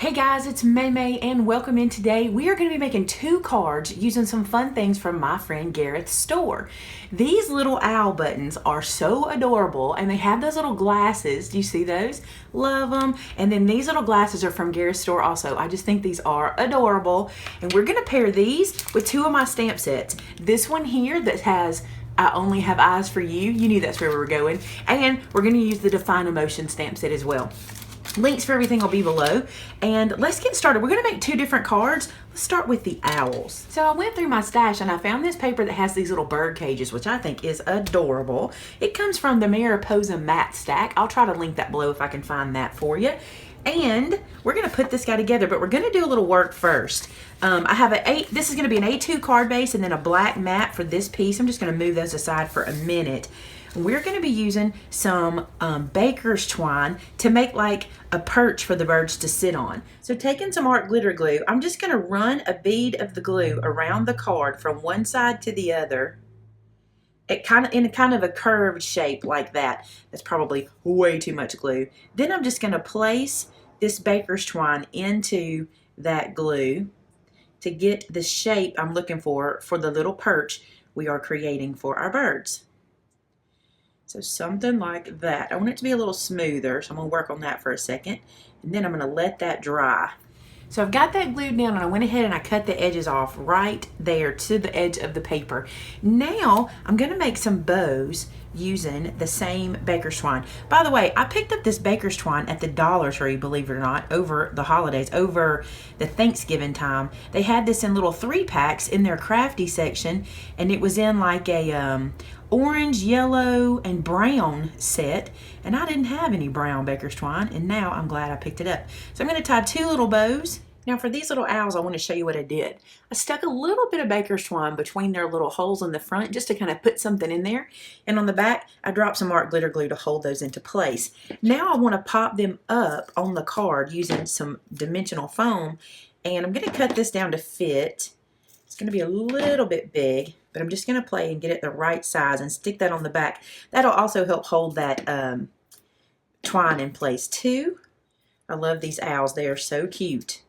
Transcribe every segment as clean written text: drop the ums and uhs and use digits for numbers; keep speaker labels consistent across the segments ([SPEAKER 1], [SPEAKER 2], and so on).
[SPEAKER 1] Hey guys, it's Maymay and welcome in. Today we are going to be making two cards using some fun things from my friend Garrett's store. These little owl buttons are so adorable and they have those little glasses. Do you see those? Love them. And then these little glasses are from Garrett's store also. I just think these are adorable. And we're going to pair these with two of my stamp sets. This one here that has I Only Have Eyes for You. You knew that's where we were going. And we're going to use the Define Emotion stamp set as well. Links for everything will be below. And let's get started. We're going to make two different cards. Let's start with the owls. So I went through my stash and I found this paper that has these little bird cages, which I think is adorable. It comes from the Mariposa Matte Stack. I'll try to link that below if I can find that for you. And we're going to put this guy together, but we're going to do a little work first. I have this is going to be an A2 card base and then a black mat for this piece. I'm just going to move those aside for a minute. We're going to be using some baker's twine to make like a perch for the birds to sit on. So taking some art glitter glue, I'm just going to run a bead of the glue around the card from one side to the other. In kind of a curved shape like that. That's probably way too much glue. Then I'm just going to place this baker's twine into that glue to get the shape I'm looking for the little perch we are creating for our birds. So something like that. I want it to be a little smoother, so I'm going to work on that for a second. And then I'm going to let that dry. So I've got that glued down and I went ahead and I cut the edges off right there to the edge of the paper. Now I'm going to make some bows using the same baker's twine. By the way, I picked up this baker's twine at the Dollar Tree, believe it or not, over the holidays, over the Thanksgiving time. They had this in little 3-packs in their crafty section, and it was in like a orange, yellow, and brown set, and I didn't have any brown baker's twine, and now I'm glad I picked it up. So I'm going to tie two little bows. Now for these little owls, I want to show you what I did. I stuck a little bit of baker's twine between their little holes in the front just to kind of put something in there. And on the back, I dropped some art glitter glue to hold those into place. Now I want to pop them up on the card using some dimensional foam. And I'm going to cut this down to fit. It's going to be a little bit big, but I'm just going to play and get it the right size and stick that on the back. That'll also help hold that twine in place too. I love these owls. They are so cute.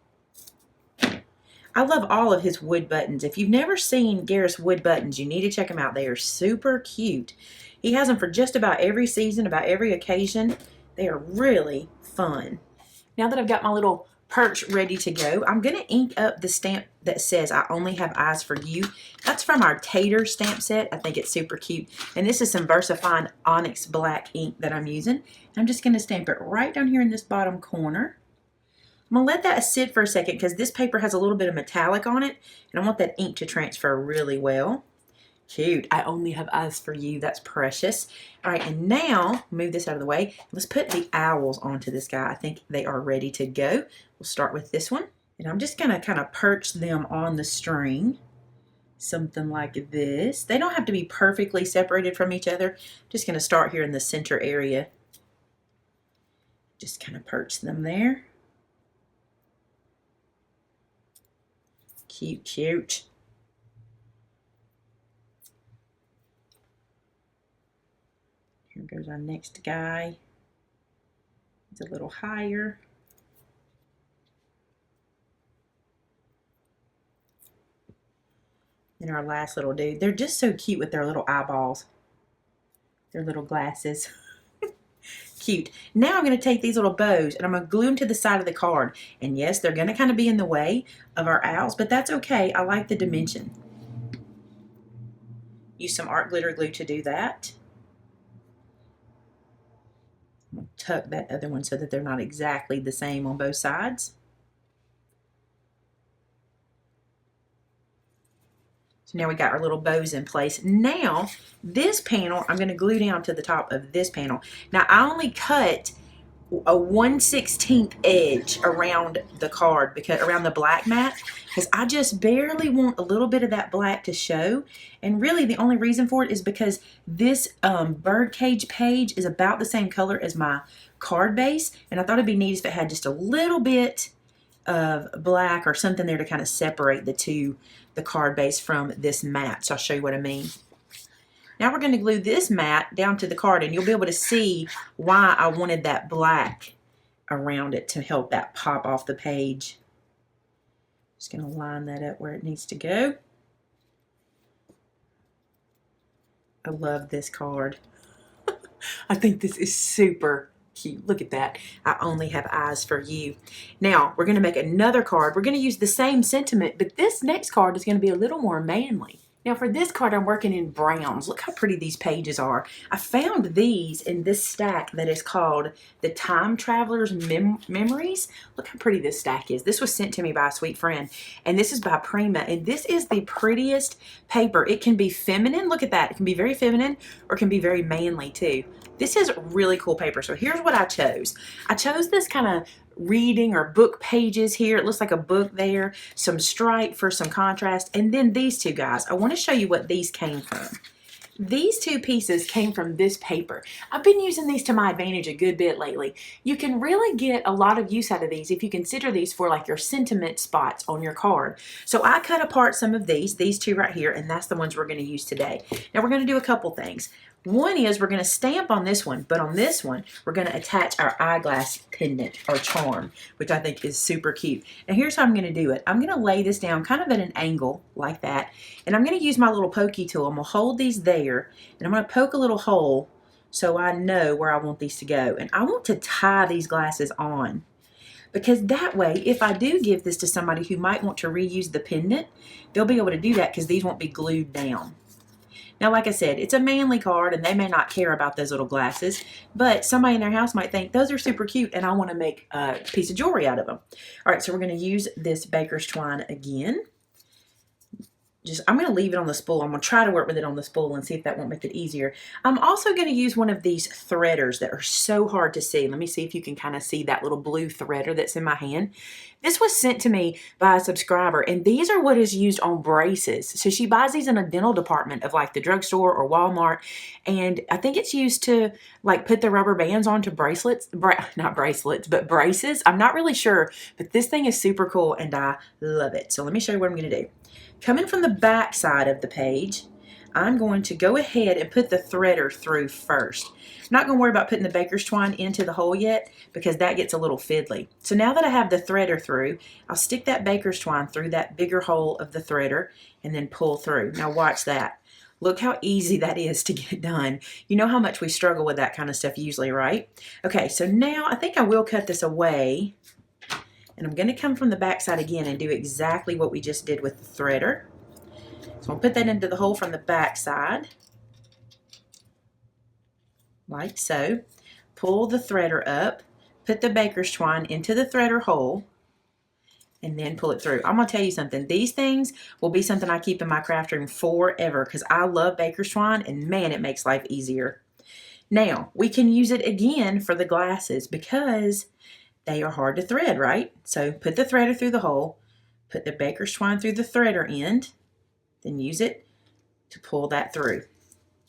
[SPEAKER 1] I love all of his wood buttons. If you've never seen Garrett's wood buttons, you need to check them out. They are super cute. He has them for just about every season, about every occasion. They are really fun. Now that I've got my little perch ready to go, I'm going to ink up the stamp that says I Only Have Eyes for You. That's from our Tater stamp set. I think it's super cute. And this is some VersaFine Onyx Black ink that I'm using. I'm just going to stamp it right down here in this bottom corner. I'm going to let that sit for a second because this paper has a little bit of metallic on it, and I want that ink to transfer really well. Cute. I Only Have Eyes for You. That's precious. All right, and now, move this out of the way. Let's put the owls onto this guy. I think they are ready to go. We'll start with this one. And I'm just going to kind of perch them on the string. Something like this. They don't have to be perfectly separated from each other. I'm just going to start here in the center area. Just kind of perch them there. Cute, cute. Here goes our next guy. It's a little higher. And our last little dude. They're just so cute with their little eyeballs. Their little glasses. Cute. Now I'm going to take these little bows and I'm going to glue them to the side of the card. And yes, they're going to kind of be in the way of our owls, but that's okay. I like the dimension. Use some art glitter glue to do that. I'm going to tuck that other one so that they're not exactly the same on both sides. So now we got our little bows in place. Now, this panel, I'm going to glue down to the top of this panel. Now, I only cut a 1/16 edge around the card, because around the black mat, because I just barely want a little bit of that black to show. And really, the only reason for it is because this birdcage page is about the same color as my card base. And I thought it'd be neat if it had just a little bit of black or something there to kind of separate the card base from this mat. So I'll show you what I mean. Now we're going to glue this mat down to the card, and you'll be able to see why I wanted that black around it to help that pop off the page. Just going to line that up where it needs to go. I love this card. I think this is super cute. Look at that. I only have eyes for you. Now, we're going to make another card. We're going to use the same sentiment, but this next card is going to be a little more manly. Now for this card, I'm working in browns. Look how pretty these pages are. I found these in this stack that is called the Time Traveler's Memories. Look how pretty this stack is. This was sent to me by a sweet friend, and this is by Prima, and this is the prettiest paper. It can be feminine. Look at that. It can be very feminine, or it can be very manly too. This is really cool paper. So here's what I chose. I chose this kind of reading or book pages here. It looks like a book there. Some stripe for some contrast. And then these two guys. I want to show you what these came from. These two pieces came from this paper. I've been using these to my advantage a good bit lately. You can really get a lot of use out of these if you consider these for like your sentiment spots on your card. So I cut apart some of these two right here, and that's the ones we're going to use today. Now we're going to do a couple things. One is we're going to stamp on this one, but on this one, we're going to attach our eyeglass pendant or charm, which I think is super cute. And here's how I'm going to do it. I'm going to lay this down kind of at an angle like that, and I'm going to use my little pokey tool. I'm going to hold these there, and I'm going to poke a little hole so I know where I want these to go. And I want to tie these glasses on, because that way, if I do give this to somebody who might want to reuse the pendant, they'll be able to do that because these won't be glued down. Now, like I said, it's a manly card, and they may not care about those little glasses, but somebody in their house might think, those are super cute, and I want to make a piece of jewelry out of them. All right, so we're going to use this baker's twine again. I'm going to leave it on the spool. I'm going to try to work with it on the spool and see if that won't make it easier. I'm also going to use one of these threaders that are so hard to see. Let me see if you can kind of see that little blue threader that's in my hand. This was sent to me by a subscriber, and these are what is used on braces. So she buys these in a dental department of like the drugstore or Walmart, and I think it's used to like put the rubber bands onto bracelets, not bracelets, but braces. I'm not really sure, but this thing is super cool, and I love it. So let me show you what I'm going to do. Coming from the back side of the page, I'm going to go ahead and put the threader through first. I'm not going to worry about putting the baker's twine into the hole yet because that gets a little fiddly. So now that I have the threader through, I'll stick that baker's twine through that bigger hole of the threader and then pull through. Now watch that. Look how easy that is to get done. You know how much we struggle with that kind of stuff usually, right? Okay, so now I think I will cut this away. And I'm going to come from the back side again and do exactly what we just did with the threader. So I'll put that into the hole from the back side, like so. Pull the threader up, put the baker's twine into the threader hole, and then pull it through. I'm going to tell you something. These things will be something I keep in my craft room forever because I love baker's twine, and man, it makes life easier. Now, we can use it again for the glasses because they are hard to thread, right? So put the threader through the hole, put the baker's twine through the threader end, then use it to pull that through.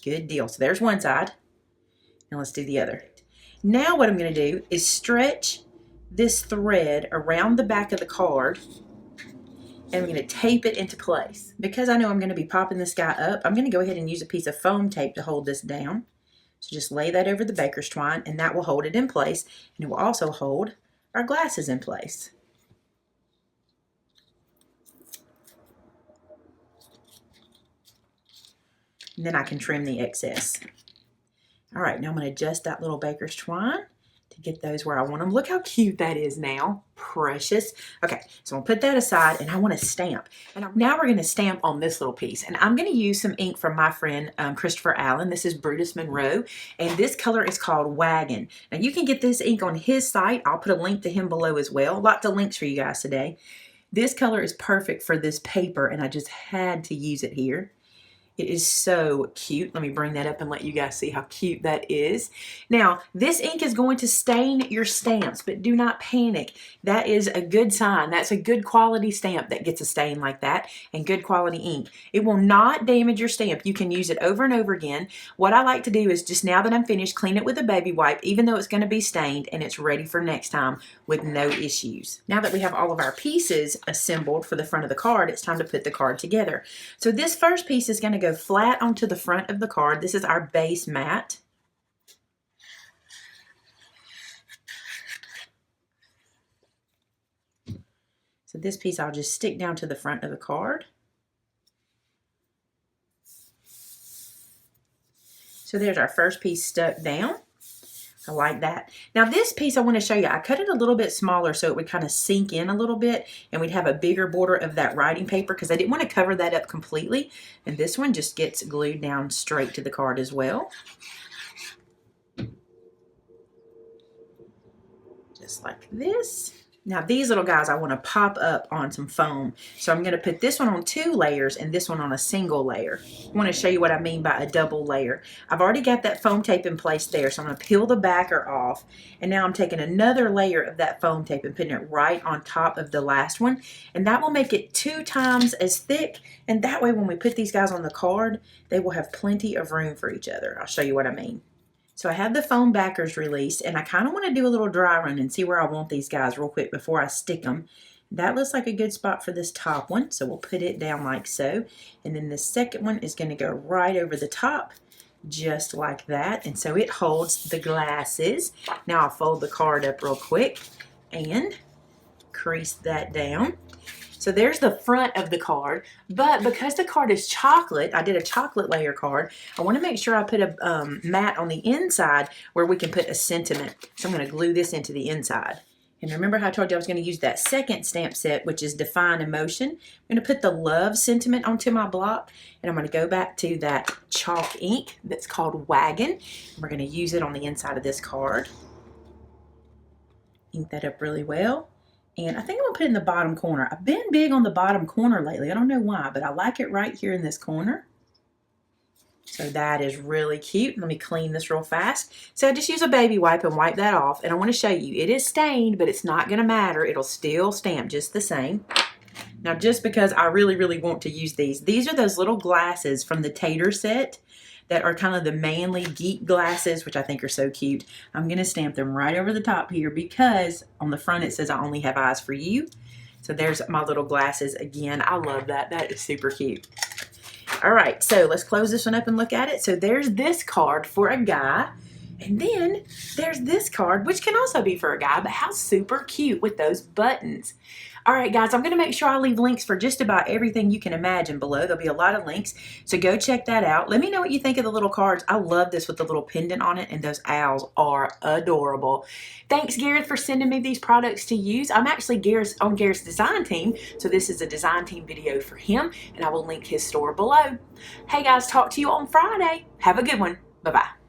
[SPEAKER 1] Good deal. So there's one side. Now let's do the other. Now what I'm going to do is stretch this thread around the back of the card, and I'm going to tape it into place. Because I know I'm going to be popping this guy up, I'm going to go ahead and use a piece of foam tape to hold this down. So just lay that over the baker's twine, and that will hold it in place, and it will also hold our glasses in place. And then I can trim the excess. All right, now I'm going to adjust that little baker's twine to get those where I want them. Look how cute that is now. Precious. Okay, so I'll put that aside, and I want to stamp. And now we're going to stamp on this little piece. And I'm going to use some ink from my friend Christopher Allen. This is Brutus Monroe, and this color is called Wagon. Now you can get this ink on his site. I'll put a link to him below as well. Lots of links for you guys today. This color is perfect for this paper, and I just had to use it here. It is so cute. Let me bring that up and let you guys see how cute that is. Now, this ink is going to stain your stamps, but do not panic. That is a good sign. That's a good quality stamp that gets a stain like that, and good quality ink. It will not damage your stamp. You can use it over and over again. What I like to do is just now that I'm finished, clean it with a baby wipe, even though it's going to be stained, and it's ready for next time with no issues. Now that we have all of our pieces assembled for the front of the card, it's time to put the card together. So this first piece is going to go flat onto the front of the card. This is our base mat. So this piece I'll just stick down to the front of the card. So there's our first piece stuck down. I like that. Now this piece I want to show you, I cut it a little bit smaller so it would kind of sink in a little bit and we'd have a bigger border of that writing paper because I didn't want to cover that up completely. And this one just gets glued down straight to the card as well. Just like this. Now these little guys I want to pop up on some foam. So I'm going to put this one on 2 layers and this one on a single layer. I want to show you what I mean by a double layer. I've already got that foam tape in place there. So I'm going to peel the backer off. And now I'm taking another layer of that foam tape and putting it right on top of the last one. And that will make it 2 times as thick. And that way when we put these guys on the card, they will have plenty of room for each other. I'll show you what I mean. So I have the foam backers released and I kind of want to do a little dry run and see where I want these guys real quick before I stick them. That looks like a good spot for this top one. So we'll put it down like so. And then the second one is going to go right over the top just like that. And so it holds the glasses. Now I'll fold the card up real quick and crease that down. So there's the front of the card, but because the card is chocolate, I did a chocolate layer card, I want to make sure I put a mat on the inside where we can put a sentiment. So I'm going to glue this into the inside. And remember how I told you I was going to use that second stamp set, which is Define Emotion. I'm going to put the love sentiment onto my block, and I'm going to go back to that chalk ink that's called Wagon. We're going to use it on the inside of this card. Ink that up really well. And I think I'm going to put it in the bottom corner. I've been big on the bottom corner lately. I don't know why, but I like it right here in this corner. So that is really cute. Let me clean this real fast. So I just use a baby wipe and wipe that off. And I want to show you, it is stained, but it's not going to matter. It'll still stamp just the same. Now, just because I really, really want to use these are those little glasses from the Tater set that are kind of the manly geek glasses, which I think are so cute. I'm going to stamp them right over the top here because on the front it says I only have eyes for you. So there's my little glasses again. I love that. That is super cute. All right, so let's close this one up and look at it. So there's this card for a guy. And then there's this card, which can also be for a guy, but how super cute with those buttons. All right, guys, I'm going to make sure I leave links for just about everything you can imagine below. There'll be a lot of links, so go check that out. Let me know what you think of the little cards. I love this with the little pendant on it, and those owls are adorable. Thanks, Gareth, for sending me these products to use. I'm actually on Gareth's design team, so this is a design team video for him, and I will link his store below. Hey, guys, talk to you on Friday. Have a good one. Bye-bye.